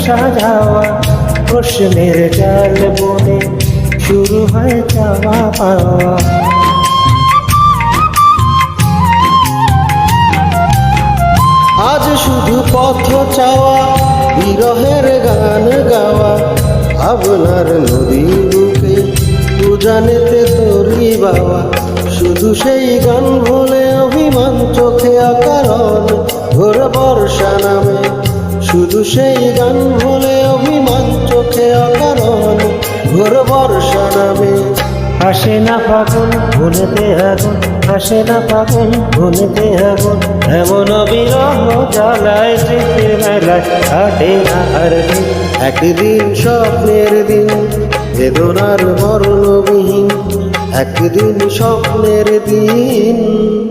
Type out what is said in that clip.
সাজাওয়া প্রশ্নের জাল বনে শুরু হয় চাওয়া পাওয়া। আজ শুধু পথ চাওয়া, বিরহের গান গাওয়া, আপনার নদীর বুকে উজানেতে তরি বাওয়া। শুধু সেই গান ভুলে অভিমান চোখে অকারণ ঘোর বর্ষা নামে। শুধু সেই গান ভুলে অভিমান চোখে অকারণ ঘোর বর্ষা নামে। আসে না ফাগুন ভুলেতে আগুন, আসে না ফাগুন ভুলেতে আগুন, এমন বিরহ জ্বালায় স্মৃতির মেলায় কাটে না আর দিন। একদিন স্বপ্নের দিন বেদনার বর্ণবিহীন, একদিন স্বপ্নের দিন।